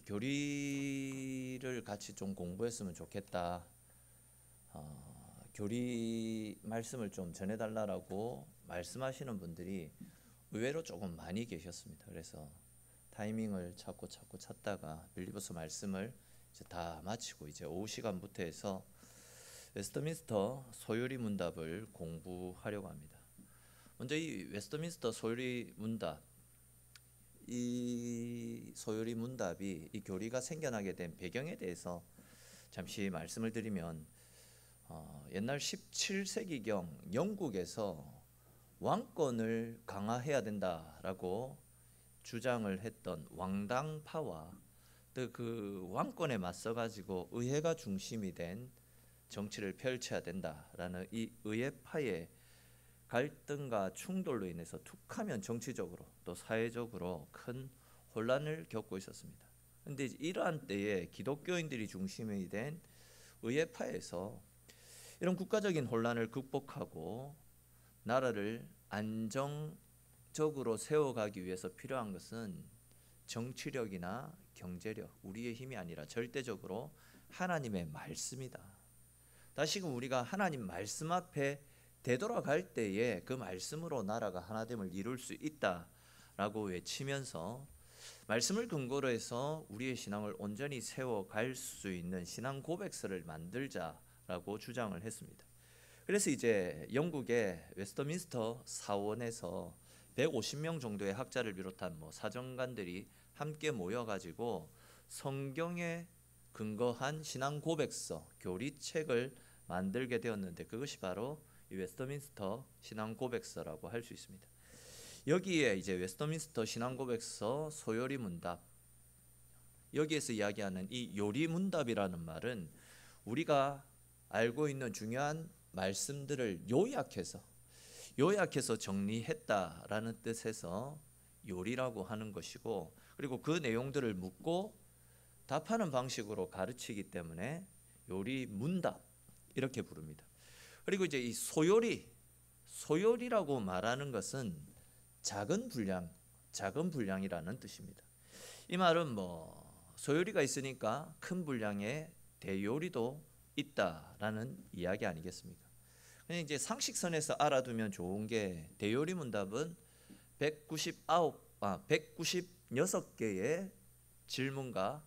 교리를 같이 좀 공부했으면 좋겠다. 교리 말씀을 좀 전해달라고 말씀하시는 분들이 의외로 조금 많이 계셨습니다. 그래서 타이밍을 찾고 찾다가 빌리버스 말씀을 이제 다 마치고 이제 오후 시간부터 해서 웨스트민스터 소요리 문답을 공부하려고 합니다. 먼저 이 웨스트민스터 소요리 문답, 이 소요리 문답이 이 교리가 생겨나게 된 배경에 대해서 잠시 말씀을 드리면, 옛날 17세기경 영국에서 왕권을 강화해야 된다라고 주장을 했던 왕당파와 또 그 왕권에 맞서 가지고 의회가 중심이 된 정치를 펼쳐야 된다라는 이 의회파의 갈등과 충돌로 인해서 툭하면 정치적으로 또 사회적으로 큰 혼란을 겪고 있었습니다. 그런데 이러한 때에 기독교인들이 중심이 된 의회파에서 이런 국가적인 혼란을 극복하고 나라를 안정적으로 세워가기 위해서 필요한 것은 정치력이나 경제력, 우리의 힘이 아니라 절대적으로 하나님의 말씀이다. 다시금 우리가 하나님 말씀 앞에 되돌아갈 때에 그 말씀으로 나라가 하나됨을 이룰 수 있다라고 외치면서 말씀을 근거로 해서 우리의 신앙을 온전히 세워갈 수 있는 신앙 고백서를 만들자라고 주장을 했습니다. 그래서 이제 영국의 웨스트민스터 사원에서 150명 정도의 학자를 비롯한 사정관들이 함께 모여가지고 성경에 근거한 신앙 고백서, 교리책을 만들게 되었는데 그것이 바로 이 웨스트민스터 신앙 고백서라고 할 수 있습니다. 여기에 이제 웨스트민스터 신앙 고백서 소요리 문답, 여기에서 이야기하는 이 요리 문답이라는 말은 우리가 알고 있는 중요한 말씀들을 요약해서 정리했다라는 뜻에서 요리라고 하는 것이고, 그리고 그 내용들을 묻고 답하는 방식으로 가르치기 때문에 요리 문답 이렇게 부릅니다. 그리고 이제 이 소요리라고 말하는 것은 작은 분량이라는 뜻입니다. 이 말은 소요리가 있으니까 큰 분량의 대요리도 있다라는 이야기 아니겠습니까? 이제 상식선에서 알아두면 좋은 게 대요리 문답은 196개의 질문과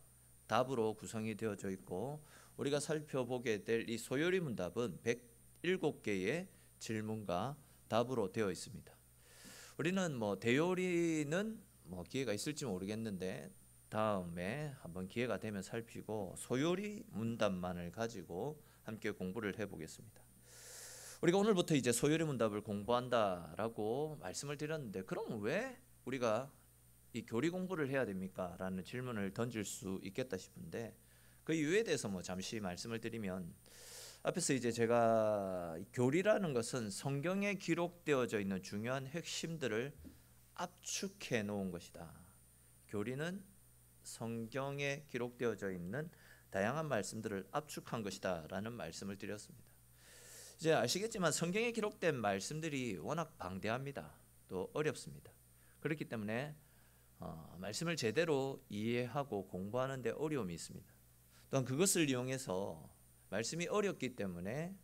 답으로 구성이 되어져 있고, 우리가 살펴보게 될 이 소요리 문답은 107개의 질문과 답으로 되어 있습니다. 우리는 대요리는 기회가 있을지 모르겠는데 다음에 한번 기회가 되면 살피고 소요리 문답만을 가지고 함께 공부를 해보겠습니다. 우리가 오늘부터 이제 소요리 문답을 공부한다라고 말씀을 드렸는데, 그럼 왜 우리가 이 교리 공부를 해야 됩니까? 라는 질문을 던질 수 있겠다 싶은데, 그 이유에 대해서 잠시 말씀을 드리면, 앞에서 이제 제가 교리라는 것은 성경에 기록되어져 있는 중요한 핵심들을 압축해 놓은 것이다. 교리는 성경에 기록되어져 있는 다양한 말씀들을 압축한 것이다 라는 말씀을 드렸습니다. 이제 아시겠지만 성경에 기록된 말씀들이 워낙 방대합니다. 또 어렵습니다. 그렇기 때문에 말씀을 제대로 이해하고 공부하는 데 어려움이 있습니다. 또한 그것을 이용해서 말씀이 어렵기 때문에,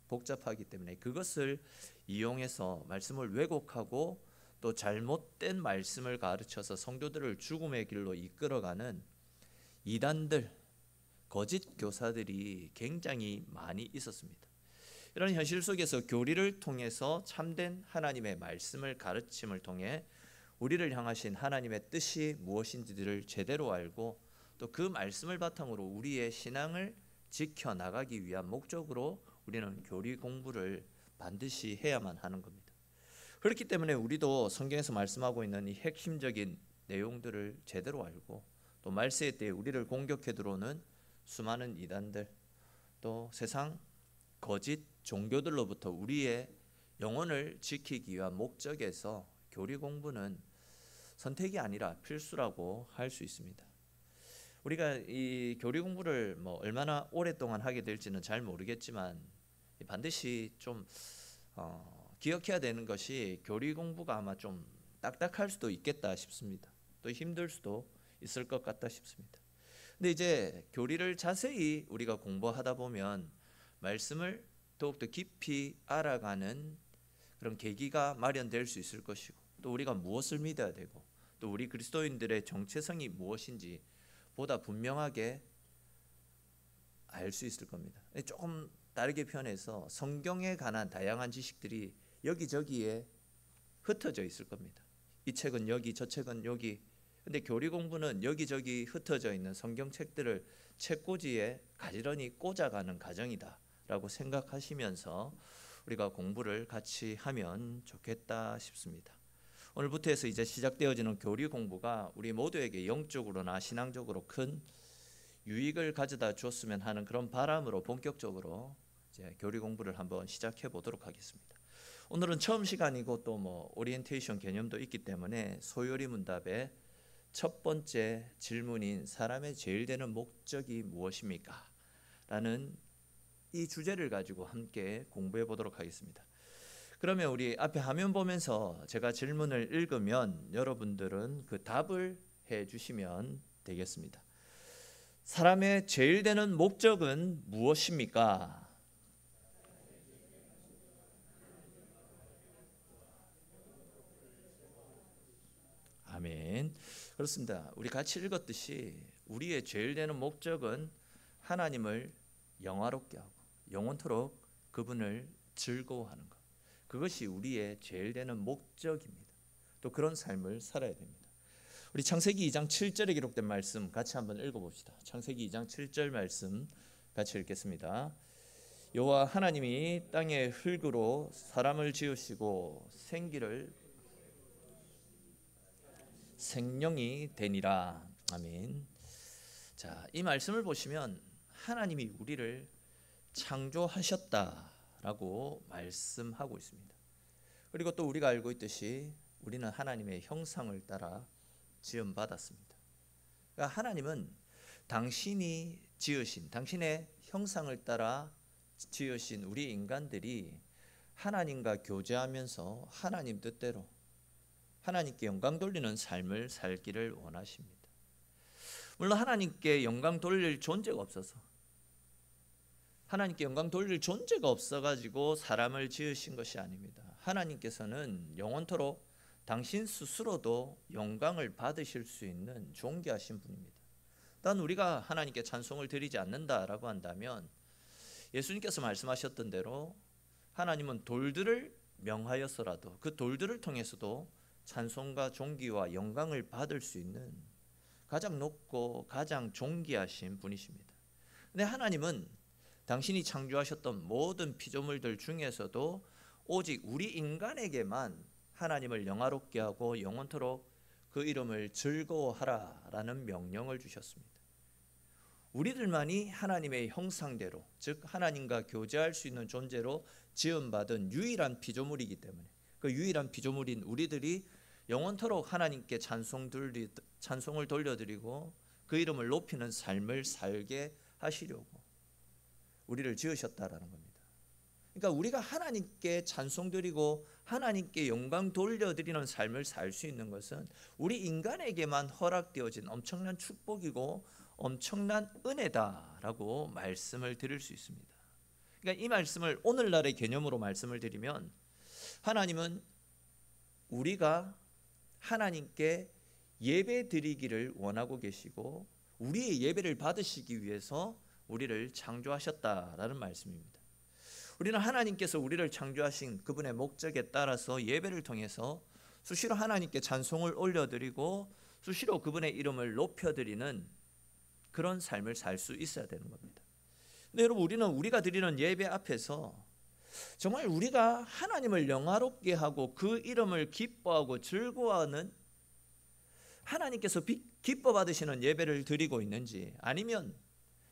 복잡하기 때문에 그것을 이용해서 말씀을 왜곡하고 또 잘못된 말씀을 가르쳐서 성도들을 죽음의 길로 이끌어가는 이단들, 거짓 교사들이 굉장히 많이 있었습니다. 이런 현실 속에서 교리를 통해서 참된 하나님의 말씀을 가르침을 통해 우리를 향하신 하나님의 뜻이 무엇인지를 제대로 알고 또 그 말씀을 바탕으로 우리의 신앙을 지켜나가기 위한 목적으로 우리는 교리 공부를 반드시 해야만 하는 겁니다. 그렇기 때문에 우리도 성경에서 말씀하고 있는 이 핵심적인 내용들을 제대로 알고, 또 말세의 때에 우리를 공격해 들어오는 수많은 이단들, 또 세상 거짓 종교들로부터 우리의 영혼을 지키기 위한 목적에서 교리 공부는 선택이 아니라 필수라고 할 수 있습니다. 우리가 이 교리 공부를 얼마나 오랫동안 하게 될지는 잘 모르겠지만 반드시 좀 기억해야 되는 것이, 교리 공부가 아마 좀 딱딱할 수도 있겠다 싶습니다. 또 힘들 수도 있을 것 같다 싶습니다. 근데 이제 교리를 자세히 우리가 공부하다 보면 말씀을 더욱더 깊이 알아가는 그런 계기가 마련될 수 있을 것이고, 또 우리가 무엇을 믿어야 되고, 또 우리 그리스도인들의 정체성이 무엇인지 보다 분명하게 알 수 있을 겁니다. 조금 다르게 표현해서 성경에 관한 다양한 지식들이 여기저기에 흩어져 있을 겁니다. 이 책은 여기, 저 책은 여기. 근데 교리 공부는 여기저기 흩어져 있는 성경책들을 책꽂이에 가지런히 꽂아가는 과정이다라고 생각하시면서 우리가 공부를 같이 하면 좋겠다 싶습니다. 오늘부터 해서 이제 시작되어지는 교리 공부가 우리 모두에게 영적으로나 신앙적으로 큰 유익을 가져다 주었으면 하는 그런 바람으로 본격적으로 이제 교리 공부를 한번 시작해 보도록 하겠습니다. 오늘은 처음 시간이고 또 오리엔테이션 개념도 있기 때문에 소요리 문답의 첫 번째 질문인 사람의 제일 되는 목적이 무엇입니까? 라는 이 주제를 가지고 함께 공부해 보도록 하겠습니다. 그러면 우리 앞에 화면 보면서 제가 질문을 읽으면 여러분들은 그 답을 해 주시면 되겠습니다. 사람의 제일 되는 목적은 무엇입니까? 아멘. 그렇습니다. 우리 같이 읽었듯이 우리의 제일 되는 목적은 하나님을 영화롭게 하고 영원토록 그분을 즐거워하는 것. 그것이 우리의 제일 되는 목적입니다. 또 그런 삶을 살아야 됩니다. 우리 창세기 2장 7절에 기록된 말씀 같이 한번 읽어봅시다. 창세기 2장 7절 말씀 같이 읽겠습니다. 여호와 하나님이 땅의 흙으로 사람을 지으시고 생명이 되니라. 아멘. 자, 이 말씀을 보시면 하나님이 우리를 창조하셨다라고 말씀하고 있습니다. 그리고 또 우리가 알고 있듯이 우리는 하나님의 형상을 따라 지음받았습니다. 그러니까 하나님은 당신이 지으신, 당신의 형상을 따라 지으신 우리 인간들이 하나님과 교제하면서 하나님 뜻대로 하나님께 영광 돌리는 삶을 살기를 원하십니다. 물론 하나님께 영광 돌릴 존재가 없어서, 하나님께 영광 돌릴 존재가 없어가지고 사람을 지으신 것이 아닙니다. 하나님께서는 영원토록 당신 스스로도 영광을 받으실 수 있는 존귀하신 분입니다. 단 우리가 하나님께 찬송을 드리지 않는다라고 한다면 예수님께서 말씀하셨던 대로 하나님은 돌들을 명하여서라도 그 돌들을 통해서도 찬송과 존귀와 영광을 받을 수 있는 가장 높고 가장 존귀하신 분이십니다. 근데 하나님은 당신이 창조하셨던 모든 피조물들 중에서도 오직 우리 인간에게만 하나님을 영화롭게 하고 영원토록 그 이름을 즐거워하라라는 명령을 주셨습니다. 우리들만이 하나님의 형상대로, 즉 하나님과 교제할 수 있는 존재로 지음받은 유일한 피조물이기 때문에 그 유일한 피조물인 우리들이 영원토록 하나님께 찬송을 돌려드리고 그 이름을 높이는 삶을 살게 하시려고 우리를 지으셨다라는 겁니다. 그러니까 우리가 하나님께 찬송드리고 하나님께 영광 돌려드리는 삶을 살 수 있는 것은 우리 인간에게만 허락되어진 엄청난 축복이고 엄청난 은혜다라고 말씀을 드릴 수 있습니다. 그러니까 이 말씀을 오늘날의 개념으로 말씀을 드리면 하나님은 우리가 하나님께 예배 드리기를 원하고 계시고 우리의 예배를 받으시기 위해서 우리를 창조하셨다라는 말씀입니다. 우리는 하나님께서 우리를 창조하신 그분의 목적에 따라서 예배를 통해서 수시로 하나님께 찬송을 올려드리고 수시로 그분의 이름을 높여드리는 그런 삶을 살 수 있어야 되는 겁니다. 근데 여러분 우리는 우리가 드리는 예배 앞에서 정말 우리가 하나님을 영화롭게 하고 그 이름을 기뻐하고 즐거워하는 하나님께서 기뻐 받으시는 예배를 드리고 있는지 아니면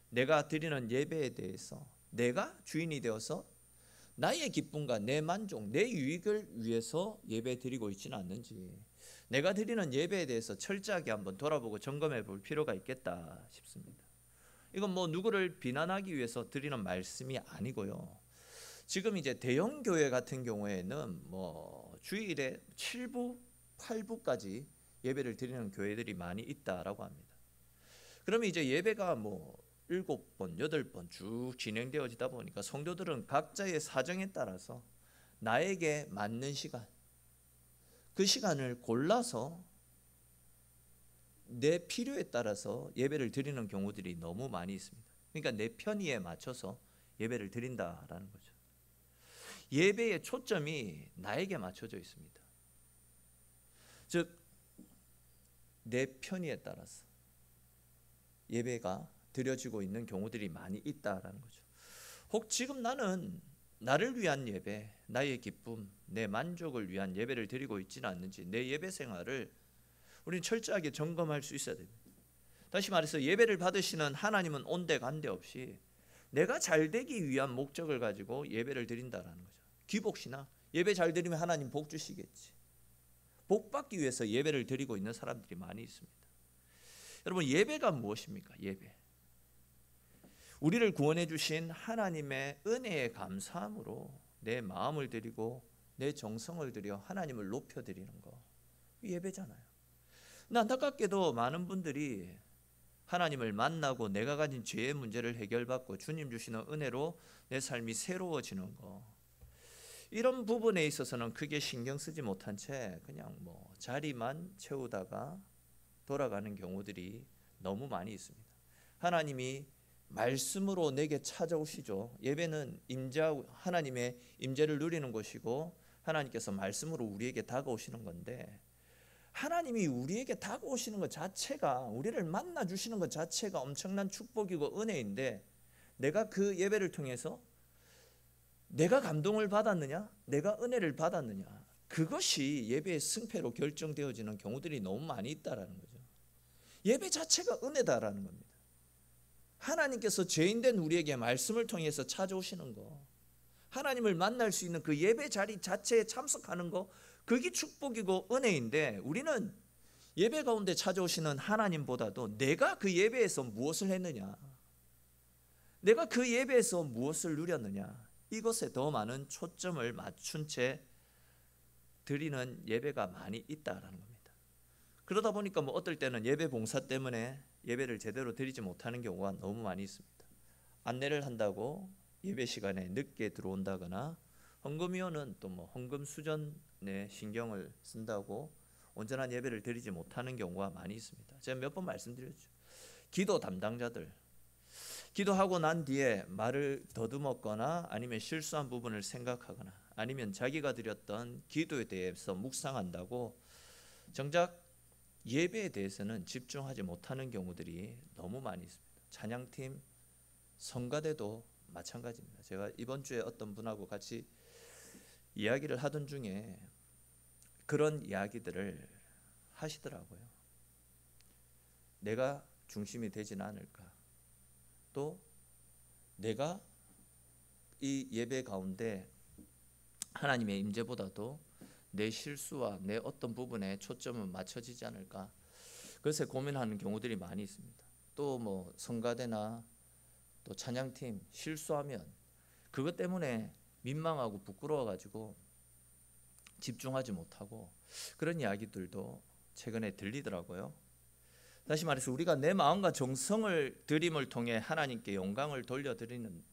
내가 드리는 예배에 대해서 내가 주인이 되어서 나의 기쁨과 내 만족, 내 유익을 위해서 예배 드리고 있지는 않는지 내가 드리는 예배에 대해서 철저하게 한번 돌아보고 점검해 볼 필요가 있겠다 싶습니다. 이건 누구를 비난하기 위해서 드리는 말씀이 아니고요. 지금 이제 대형 교회 같은 경우에는 주일에 7부, 8부까지 예배를 드리는 교회들이 많이 있다라고 합니다. 그러면 이제 예배가 뭐 7번, 8번 쭉 진행되어지다 보니까 성도들은 각자의 사정에 따라서 나에게 맞는 시간, 그 시간을 골라서 내 필요에 따라서 예배를 드리는 경우들이 너무 많이 있습니다. 그러니까 내 편의에 맞춰서 예배를 드린다라는 거죠. 예배의 초점이 나에게 맞춰져 있습니다. 즉, 내 편의에 따라서 예배가 드려지고 있는 경우들이 많이 있다라는 거죠. 혹 지금 나는 나를 위한 예배, 나의 기쁨, 내 만족을 위한 예배를 드리고 있지는 않는지 내 예배 생활을 우리는 철저하게 점검할 수 있어야 됩니다. 다시 말해서 예배를 받으시는 하나님은 온데간데 없이 내가 잘 되기 위한 목적을 가지고 예배를 드린다라는 거죠. 귀복신앙, 예배 잘 드리면 하나님 복 주시겠지. 복 받기 위해서 예배를 드리고 있는 사람들이 많이 있습니다. 여러분, 예배가 무엇입니까? 예배, 우리를 구원해 주신 하나님의 은혜에 감사함으로 내 마음을 드리고 내 정성을 들여 하나님을 높여 드리는 거, 예배잖아요. 근데 안타깝게도 많은 분들이 하나님을 만나고 내가 가진 죄의 문제를 해결받고 주님 주시는 은혜로 내 삶이 새로워지는 거, 이런 부분에 있어서는 크게 신경 쓰지 못한 채 그냥 뭐 자리만 채우다가 돌아가는 경우들이 너무 많이 있습니다. 하나님이 말씀으로 내게 찾아오시죠. 예배는 하나님의 임재를 누리는 것이고 하나님께서 말씀으로 우리에게 다가오시는 건데, 하나님이 우리에게 다가오시는 것 자체가, 우리를 만나 주시는 것 자체가 엄청난 축복이고 은혜인데, 내가 그 예배를 통해서 내가 감동을 받았느냐, 내가 은혜를 받았느냐, 그것이 예배의 승패로 결정되어지는 경우들이 너무 많이 있다라는 거죠. 예배 자체가 은혜다라는 겁니다. 하나님께서 죄인된 우리에게 말씀을 통해서 찾아오시는 거, 하나님을 만날 수 있는 그 예배 자리 자체에 참석하는 거, 그게 축복이고 은혜인데, 우리는 예배 가운데 찾아오시는 하나님보다도 내가 그 예배에서 무엇을 했느냐, 내가 그 예배에서 무엇을 누렸느냐, 이것에 더 많은 초점을 맞춘 채 드리는 예배가 많이 있다라는 겁니다. 그러다 보니까 뭐 어떨 때는 예배 봉사 때문에 예배를 제대로 드리지 못하는 경우가 너무 많이 있습니다. 안내를 한다고 예배 시간에 늦게 들어온다거나, 헌금위원은 또 뭐 헌금 수전에 신경을 쓴다고 온전한 예배를 드리지 못하는 경우가 많이 있습니다. 제가 몇 번 말씀드렸죠. 기도 담당자들, 기도하고 난 뒤에 말을 더듬었거나 아니면 실수한 부분을 생각하거나 아니면 자기가 드렸던 기도에 대해서 묵상한다고 정작 예배에 대해서는 집중하지 못하는 경우들이 너무 많이 있습니다. 찬양팀, 성가대도 마찬가지입니다. 제가 이번 주에 어떤 분하고 같이 이야기를 하던 중에 그런 이야기들을 하시더라고요. 내가 중심이 되지는 않을까, 또 내가 이 예배 가운데 하나님의 임재보다도 내 실수와 내 어떤 부분에 초점은 맞춰지지 않을까, 그것에 고민하는 경우들이 많이 있습니다. 또 뭐 성가대나 또 찬양팀 실수하면 그것 때문에 민망하고 부끄러워가지고 집중하지 못하고, 그런 이야기들도 최근에 들리더라고요. 다시 말해서 우리가 내 마음과 정성을 드림을 통해 하나님께 영광을 돌려드리는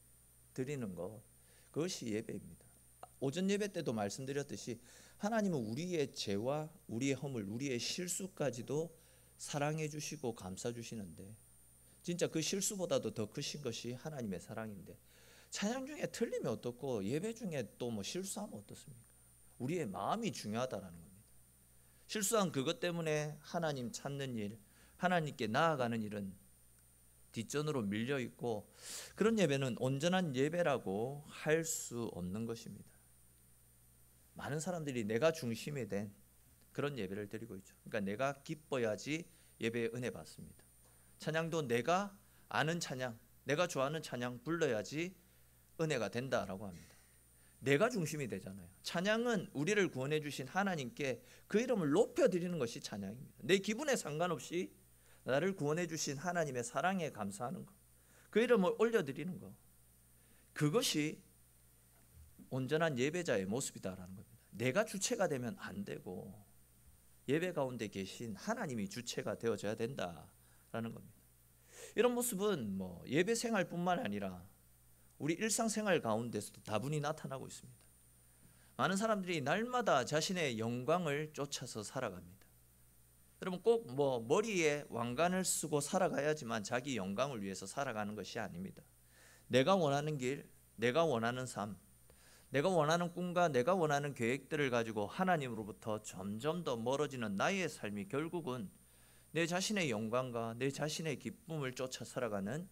것, 그것이 예배입니다. 오전 예배 때도 말씀드렸듯이 하나님은 우리의 죄와 우리의 허물, 우리의 실수까지도 사랑해 주시고 감싸 주시는데, 진짜 그 실수보다도 더 크신 것이 하나님의 사랑인데, 찬양 중에 틀리면 어떻고 예배 중에 또 뭐 실수하면 어떻습니까? 우리의 마음이 중요하다라는 겁니다. 실수한 그것 때문에 하나님 찾는 일, 하나님께 나아가는 일은 뒷전으로 밀려 있고, 그런 예배는 온전한 예배라고 할 수 없는 것입니다. 많은 사람들이 내가 중심이 된 그런 예배를 드리고 있죠. 그러니까 내가 기뻐야지 예배의 은혜 받습니다. 찬양도 내가 아는 찬양, 내가 좋아하는 찬양 불러야지 은혜가 된다라고 합니다. 내가 중심이 되잖아요. 찬양은 우리를 구원해 주신 하나님께 그 이름을 높여드리는 것이 찬양입니다. 내 기분에 상관없이 나를 구원해 주신 하나님의 사랑에 감사하는 것, 그 이름을 올려드리는 것, 그것이 온전한 예배자의 모습이다라는 겁니다. 내가 주체가 되면 안 되고 예배 가운데 계신 하나님이 주체가 되어져야 된다라는 겁니다. 이런 모습은 뭐 예배 생활뿐만 아니라 우리 일상생활 가운데서도 다분히 나타나고 있습니다. 많은 사람들이 날마다 자신의 영광을 쫓아서 살아갑니다. 여러분, 꼭 뭐 머리에 왕관을 쓰고 살아가야지만 자기 영광을 위해서 살아가는 것이 아닙니다. 내가 원하는 길, 내가 원하는 삶, 내가 원하는 꿈과 내가 원하는 계획들을 가지고 하나님으로부터 점점 더 멀어지는 나의 삶이 결국은 내 자신의 영광과 내 자신의 기쁨을 쫓아 살아가는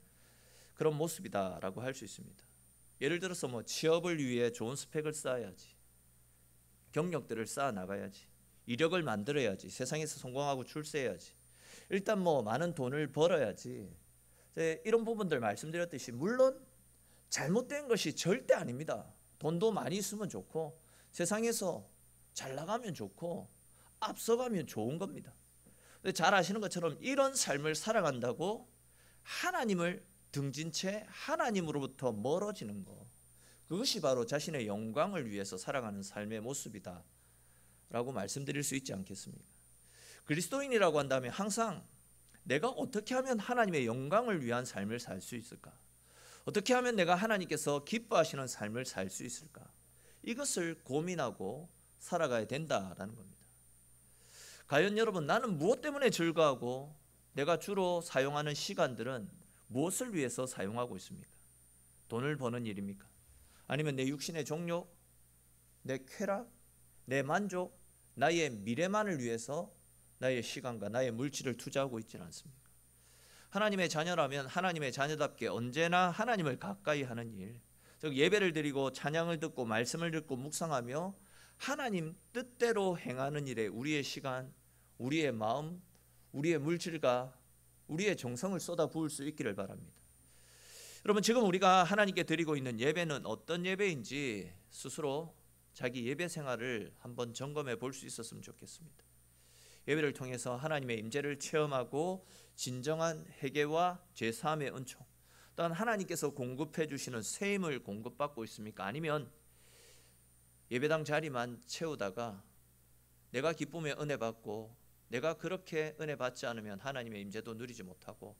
그런 모습이다라고 할 수 있습니다. 예를 들어서 뭐 취업을 위해 좋은 스펙을 쌓아야지, 경력들을 쌓아 나가야지, 이력을 만들어야지, 세상에서 성공하고 출세해야지, 일단 뭐 많은 돈을 벌어야지, 이런 부분들 말씀드렸듯이 물론 잘못된 것이 절대 아닙니다. 돈도 많이 있으면 좋고 세상에서 잘 나가면 좋고 앞서가면 좋은 겁니다. 잘 아시는 것처럼 이런 삶을 살아간다고 하나님을 등진 채 하나님으로부터 멀어지는 것, 그것이 바로 자신의 영광을 위해서 살아가는 삶의 모습이다 라고 말씀드릴 수 있지 않겠습니까? 그리스도인이라고 한다면 항상 내가 어떻게 하면 하나님의 영광을 위한 삶을 살 수 있을까? 어떻게 하면 내가 하나님께서 기뻐하시는 삶을 살 수 있을까? 이것을 고민하고 살아가야 된다라는 겁니다. 과연 여러분, 나는 무엇 때문에 즐거워하고 내가 주로 사용하는 시간들은 무엇을 위해서 사용하고 있습니까? 돈을 버는 일입니까? 아니면 내 육신의 정욕, 내 쾌락, 내 만족, 나의 미래만을 위해서 나의 시간과 나의 물질을 투자하고 있지는 않습니까? 하나님의 자녀라면 하나님의 자녀답게 언제나 하나님을 가까이 하는 일, 즉 예배를 드리고 찬양을 듣고 말씀을 듣고 묵상하며 하나님 뜻대로 행하는 일에 우리의 시간, 우리의 마음, 우리의 물질과 우리의 정성을 쏟아 부을 수 있기를 바랍니다. 여러분, 지금 우리가 하나님께 드리고 있는 예배는 어떤 예배인지 스스로 자기 예배 생활을 한번 점검해 볼 수 있었으면 좋겠습니다. 예배를 통해서 하나님의 임재를 체험하고 진정한 회개와 죄사함의 은총, 또한 하나님께서 공급해 주시는 새 힘을 공급받고 있습니까? 아니면 예배당 자리만 채우다가 내가 기쁨의 은혜 받고 내가 그렇게 은혜 받지 않으면 하나님의 임재도 누리지 못하고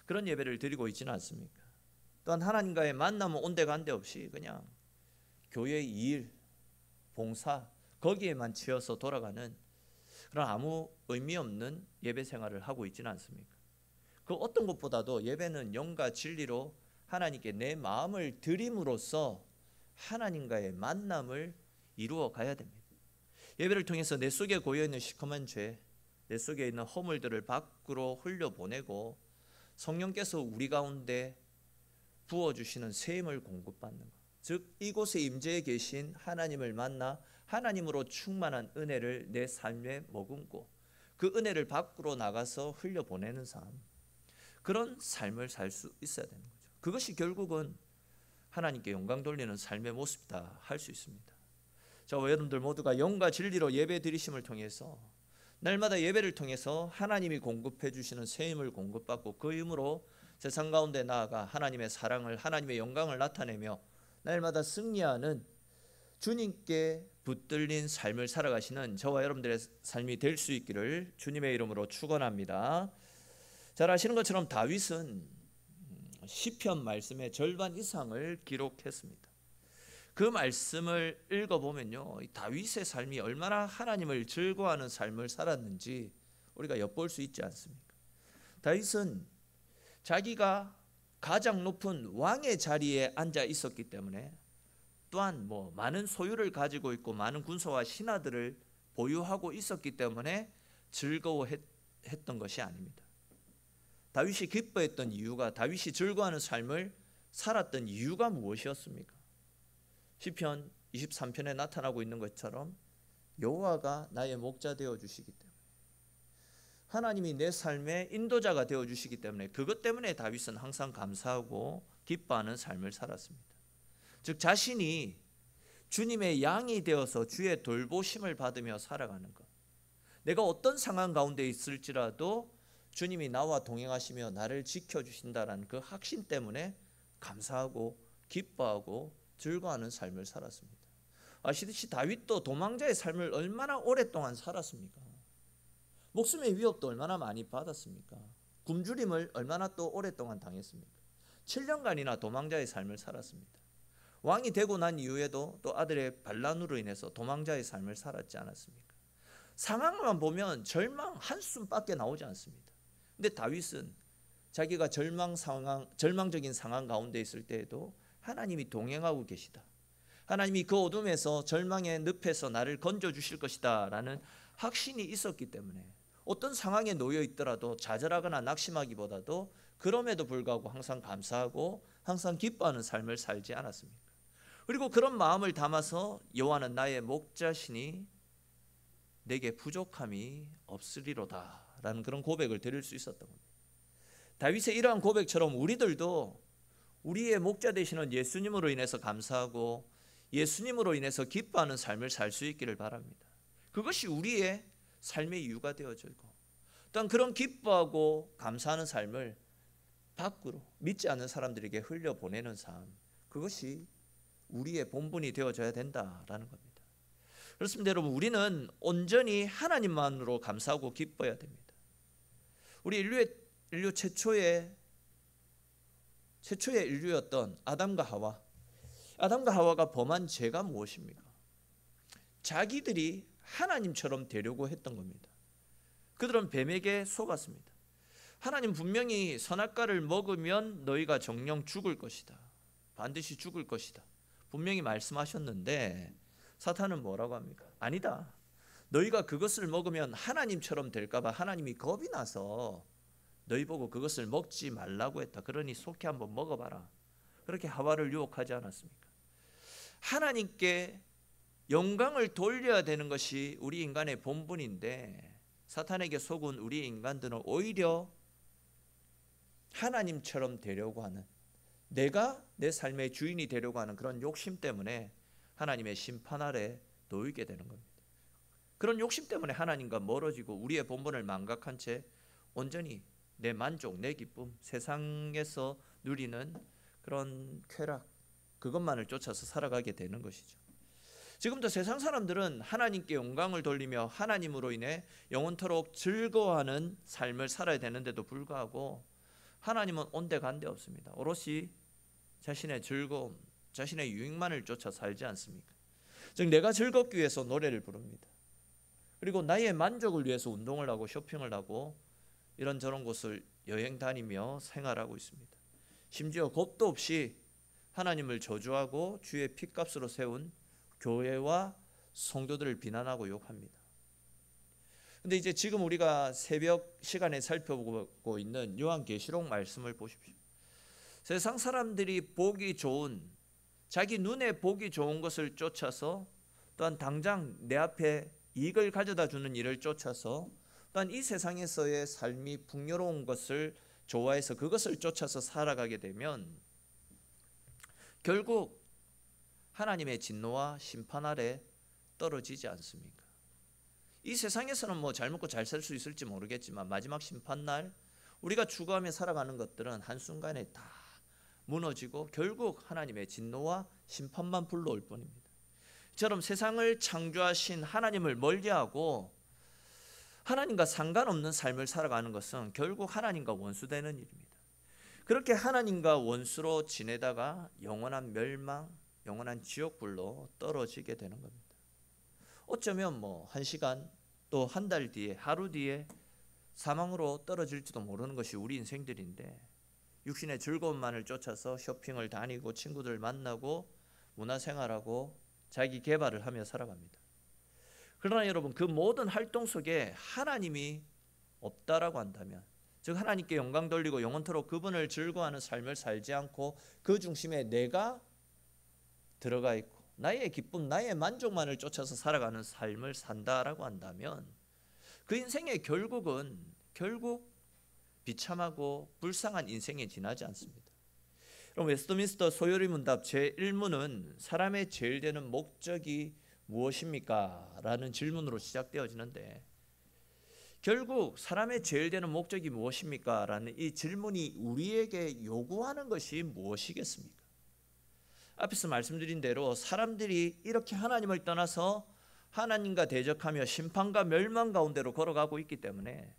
그런 예배를 드리고 있지는 않습니까? 또한 하나님과의 만남은 온데간데 없이 그냥 교회의 일, 봉사 거기에만 치여서 돌아가는 그런 아무 의미 없는 예배 생활을 하고 있지는 않습니까? 그 어떤 것보다도 예배는 영과 진리로 하나님께 내 마음을 드림으로써 하나님과의 만남을 이루어 가야 됩니다. 예배를 통해서 내 속에 고여있는 시커먼 죄, 내 속에 있는 허물들을 밖으로 흘려보내고 성령께서 우리 가운데 부어주시는 새 힘을 공급받는 것, 즉 이곳에 임재해 계신 하나님을 만나 하나님으로 충만한 은혜를 내 삶에 머금고 그 은혜를 밖으로 나가서 흘려보내는 삶, 그런 삶을 살 수 있어야 되는 거죠. 그것이 결국은 하나님께 영광 돌리는 삶의 모습이다 할 수 있습니다. 저와 여러분들 모두가 영과 진리로 예배 드리심을 통해서 날마다 예배를 통해서 하나님이 공급해 주시는 새 힘을 공급받고 그 힘으로 세상 가운데 나아가 하나님의 사랑을, 하나님의 영광을 나타내며 날마다 승리하는 주님께 붙들린 삶을 살아가시는 저와 여러분들의 삶이 될 수 있기를 주님의 이름으로 축원합니다. 잘 아시는 것처럼 다윗은 시편 말씀의 절반 이상을 기록했습니다. 그 말씀을 읽어보면요, 다윗의 삶이 얼마나 하나님을 즐거워하는 삶을 살았는지 우리가 엿볼 수 있지 않습니까? 다윗은 자기가 가장 높은 왕의 자리에 앉아 있었기 때문에, 또한 많은 소유를 가지고 있고 많은 군사와 신하들을 보유하고 있었기 때문에 즐거워했던 것이 아닙니다. 다윗이 기뻐했던 이유가, 다윗이 즐거워하는 삶을 살았던 이유가 무엇이었습니까? 시편 23편에 나타나고 있는 것처럼 여호와가 나의 목자 되어 주시기 때문에, 하나님이 내 삶의 인도자가 되어 주시기 때문에, 그것 때문에 다윗은 항상 감사하고 기뻐하는 삶을 살았습니다. 즉 자신이 주님의 양이 되어서 주의 돌보심을 받으며 살아가는 것, 내가 어떤 상황 가운데 있을지라도 주님이 나와 동행하시며 나를 지켜주신다는 그 확신 때문에 감사하고 기뻐하고 즐거워하는 삶을 살았습니다. 아시듯이 다윗도 도망자의 삶을 얼마나 오랫동안 살았습니까? 목숨의 위협도 얼마나 많이 받았습니까? 굶주림을 얼마나 또 오랫동안 당했습니까? 7년간이나 도망자의 삶을 살았습니다. 왕이 되고 난 이후에도 또 아들의 반란으로 인해서 도망자의 삶을 살았지 않았습니까? 상황만 보면 절망 한숨밖에 나오지 않습니다. 근데 다윗은 자기가 절망적인 상황 가운데 있을 때에도 하나님이 동행하고 계시다, 하나님이 그 어둠에서 절망의 늪에서 나를 건져주실 것이다 라는 확신이 있었기 때문에 어떤 상황에 놓여 있더라도 좌절하거나 낙심하기보다도 그럼에도 불구하고 항상 감사하고 항상 기뻐하는 삶을 살지 않았습니까? 그리고 그런 마음을 담아서 여호와는 나의 목자시니 내게 부족함이 없으리로다 라는 그런 고백을 드릴 수 있었던 겁니다. 다윗의 이러한 고백처럼 우리들도 우리의 목자 되시는 예수님으로 인해서 감사하고 예수님으로 인해서 기뻐하는 삶을 살 수 있기를 바랍니다. 그것이 우리의 삶의 이유가 되어지고 또한 그런 기뻐하고 감사하는 삶을 밖으로 믿지 않는 사람들에게 흘려보내는 삶, 그것이 우리의 본분이 되어져야 된다라는 겁니다. 그렇습니다. 여러분, 우리는 온전히 하나님만으로 감사하고 기뻐해야 됩니다. 우리 인류 최초의 인류였던 아담과 하와가 범한 죄가 무엇입니까? 자기들이 하나님처럼 되려고 했던 겁니다. 그들은 뱀에게 속았습니다. 하나님 분명히 선악과를 먹으면 너희가 정령 죽을 것이다, 반드시 죽을 것이다 분명히 말씀하셨는데 사탄은 뭐라고 합니까? 아니다, 너희가 그것을 먹으면 하나님처럼 될까 봐 하나님이 겁이 나서 너희 보고 그것을 먹지 말라고 했다, 그러니 속히 한번 먹어봐라, 그렇게 하와를 유혹하지 않았습니까? 하나님께 영광을 돌려야 되는 것이 우리 인간의 본분인데 사탄에게 속은 우리 인간들은 오히려 하나님처럼 되려고 하는, 내가 내 삶의 주인이 되려고 하는 그런 욕심 때문에 하나님의 심판 아래 놓이게 되는 겁니다. 그런 욕심 때문에 하나님과 멀어지고 우리의 본분을 망각한 채 온전히 내 만족, 내 기쁨, 세상에서 누리는 그런 쾌락, 그것만을 쫓아서 살아가게 되는 것이죠. 지금도 세상 사람들은 하나님께 영광을 돌리며 하나님으로 인해 영원토록 즐거워하는 삶을 살아야 되는데도 불구하고 하나님은 온데간데 없습니다. 오롯이 자신의 즐거움, 자신의 유익만을 쫓아 살지 않습니까? 즉 내가 즐겁기 위해서 노래를 부릅니다. 그리고 나의 만족을 위해서 운동을 하고 쇼핑을 하고 이런저런 곳을 여행 다니며 생활하고 있습니다. 심지어 겁도 없이 하나님을 저주하고 주의 핏값으로 세운 교회와 성도들을 비난하고 욕합니다. 근데 이제 지금 우리가 새벽 시간에 살펴보고 있는 요한계시록 말씀을 보십시오. 세상 사람들이 보기 좋은, 자기 눈에 보기 좋은 것을 쫓아서, 또한 당장 내 앞에 이익을 가져다 주는 일을 쫓아서, 또한 이 세상에서의 삶이 풍요로운 것을 좋아해서 그것을 쫓아서 살아가게 되면 결국 하나님의 진노와 심판 아래 떨어지지 않습니까? 이 세상에서는 뭐 잘 먹고 잘 살 수 있을지 모르겠지만 마지막 심판날 우리가 추구하며 살아가는 것들은 한순간에 다 무너지고 결국 하나님의 진노와 심판만 불러올 뿐입니다. 이처럼 세상을 창조하신 하나님을 멀리하고 하나님과 상관없는 삶을 살아가는 것은 결국 하나님과 원수되는 일입니다. 그렇게 하나님과 원수로 지내다가 영원한 멸망, 영원한 지옥불로 떨어지게 되는 겁니다. 어쩌면 뭐 1시간 또 한 달 뒤에, 하루 뒤에 사망으로 떨어질지도 모르는 것이 우리 인생들인데 육신의 즐거움만을 쫓아서 쇼핑을 다니고 친구들 만나고 문화생활하고 자기 개발을 하며 살아갑니다. 그러나 여러분, 그 모든 활동 속에 하나님이 없다라고 한다면, 즉 하나님께 영광 돌리고 영원토록 그분을 즐거워하는 삶을 살지 않고 그 중심에 내가 들어가 있고 나의 기쁨, 나의 만족만을 쫓아서 살아가는 삶을 산다라고 한다면 그 인생의 결국 비참하고 불쌍한 인생에 지나지 않습니다. 그럼 웨스트민스터 소요리 문답 제1문은 사람의 제일 되는 목적이 무엇입니까? 라는 질문으로 시작되어지는데, 결국 사람의 제일 되는 목적이 무엇입니까? 라는 이 질문이 우리에게 요구하는 것이 무엇이겠습니까? 앞에서 말씀드린 대로 사람들이 이렇게 하나님을 떠나서 하나님과 대적하며 심판과 멸망 가운데로 걸어가고 있기 때문에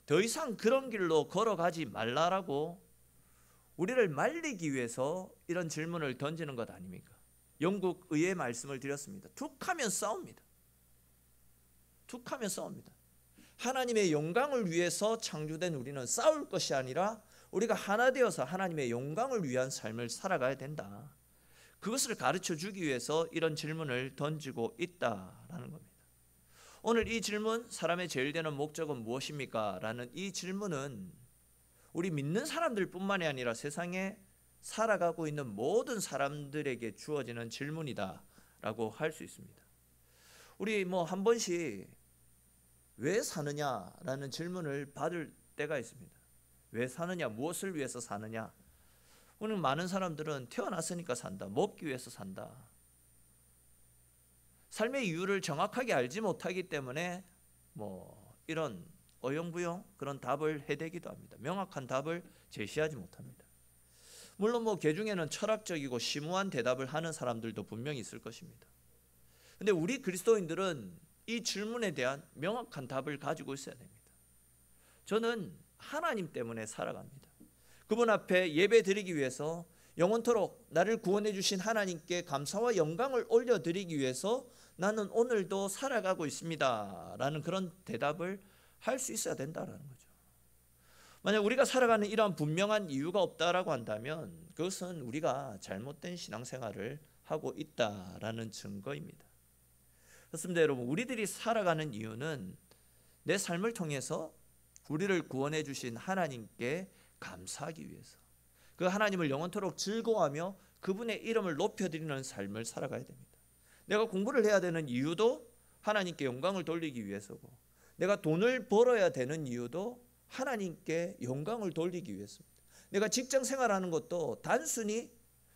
더 이상 그런 길로 걸어가지 말라라고 우리를 말리기 위해서 이런 질문을 던지는 것 아닙니까? 영국 의회 말씀을 드렸습니다. 툭하면 싸웁니다. 툭하면 싸웁니다. 하나님의 영광을 위해서 창조된 우리는 싸울 것이 아니라 우리가 하나 되어서 하나님의 영광을 위한 삶을 살아가야 된다. 그것을 가르쳐 주기 위해서 이런 질문을 던지고 있다라는 겁니다. 오늘 이 질문, 사람의 제일 되는 목적은 무엇입니까? 라는 이 질문은 우리 믿는 사람들 뿐만이 아니라 세상에 살아가고 있는 모든 사람들에게 주어지는 질문이다 라고 할 수 있습니다. 우리 한 번씩 왜 사느냐라는 질문을 받을 때가 있습니다. 왜 사느냐, 무엇을 위해서 사느냐. 오늘 많은 사람들은 태어났으니까 산다, 먹기 위해서 산다. 삶의 이유를 정확하게 알지 못하기 때문에 이런 어영부영 그런 답을 해대기도 합니다. 명확한 답을 제시하지 못합니다. 물론 개 중에는 철학적이고 심오한 대답을 하는 사람들도 분명히 있을 것입니다. 근데 우리 그리스도인들은 이 질문에 대한 명확한 답을 가지고 있어야 됩니다. 저는 하나님 때문에 살아갑니다. 그분 앞에 예배 드리기 위해서 영원토록 나를 구원해 주신 하나님께 감사와 영광을 올려드리기 위해서 나는 오늘도 살아가고 있습니다 라는 그런 대답을 할 수 있어야 된다는 거죠. 만약 우리가 살아가는 이러한 분명한 이유가 없다라고 한다면 그것은 우리가 잘못된 신앙생활을 하고 있다라는 증거입니다. 그렇습니다. 여러분, 우리들이 살아가는 이유는 내 삶을 통해서 우리를 구원해 주신 하나님께 감사하기 위해서, 그 하나님을 영원토록 즐거워하며 그분의 이름을 높여드리는 삶을 살아가야 됩니다. 내가 공부를 해야 되는 이유도 하나님께 영광을 돌리기 위해서고, 내가 돈을 벌어야 되는 이유도 하나님께 영광을 돌리기 위해서입니다. 내가 직장 생활하는 것도 단순히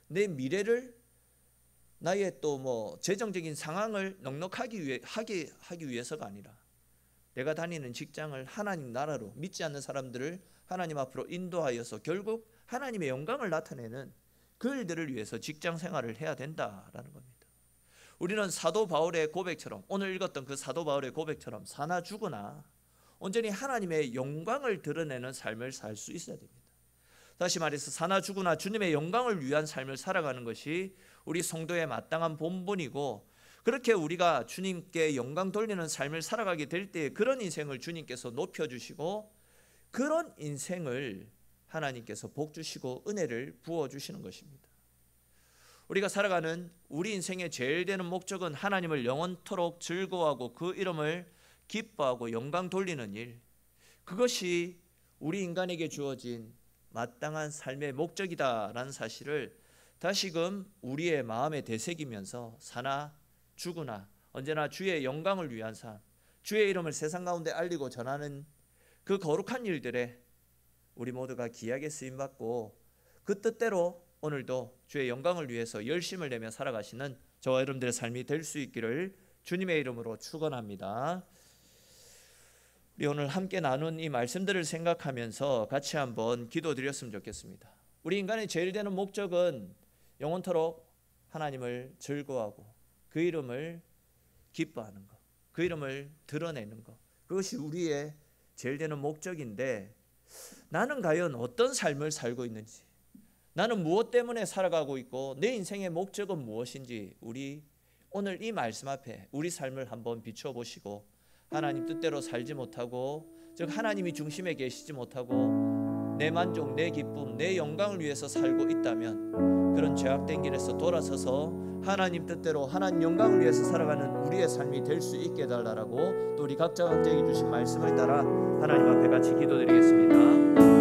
내 미래를, 나의 또 재정적인 상황을 넉넉하게 하기 위해서가 아니라 내가 다니는 직장을 하나님 나라로, 믿지 않는 사람들을 하나님 앞으로 인도하여서 결국 하나님의 영광을 나타내는 그 일들을 위해서 직장 생활을 해야 된다라는 겁니다. 우리는 사도 바울의 고백처럼, 오늘 읽었던 그 사도 바울의 고백처럼 사나 죽으나 온전히 하나님의 영광을 드러내는 삶을 살 수 있어야 됩니다. 다시 말해서 사나 죽으나 주님의 영광을 위한 삶을 살아가는 것이 우리 성도의 마땅한 본분이고, 그렇게 우리가 주님께 영광 돌리는 삶을 살아가게 될 때 그런 인생을 주님께서 높여주시고 그런 인생을 하나님께서 복 주시고 은혜를 부어주시는 것입니다. 우리가 살아가는 우리 인생의 제일 되는 목적은 하나님을 영원토록 즐거워하고 그 이름을 기뻐하고 영광 돌리는 일, 그것이 우리 인간에게 주어진 마땅한 삶의 목적이다라는 사실을 다시금 우리의 마음에 되새기면서 사나 죽으나 언제나 주의 영광을 위한 삶, 주의 이름을 세상 가운데 알리고 전하는 그 거룩한 일들에 우리 모두가 귀하게 쓰임받고 그 뜻대로 오늘도 주의 영광을 위해서 열심을 내며 살아가시는 저와 여러분들의 삶이 될 수 있기를 주님의 이름으로 축원합니다. 우리 오늘 함께 나눈 이 말씀들을 생각하면서 같이 한번 기도드렸으면 좋겠습니다. 우리 인간의 제일 되는 목적은 영원토록 하나님을 즐거워하고 그 이름을 기뻐하는 것, 그 이름을 드러내는 것, 그것이 우리의 제일 되는 목적인데, 나는 과연 어떤 삶을 살고 있는지, 나는 무엇 때문에 살아가고 있고 내 인생의 목적은 무엇인지 우리 오늘 이 말씀 앞에 우리 삶을 한번 비춰 보시고, 하나님 뜻대로 살지 못하고, 즉 하나님이 중심에 계시지 못하고 내 만족, 내 기쁨, 내 영광을 위해서 살고 있다면 그런 죄악된 길에서 돌아서서 하나님 뜻대로 하나님 영광을 위해서 살아가는 우리의 삶이 될 수 있게 해달라고 또 우리 각자에게 주신 말씀을 따라 하나님 앞에 같이 기도드리겠습니다.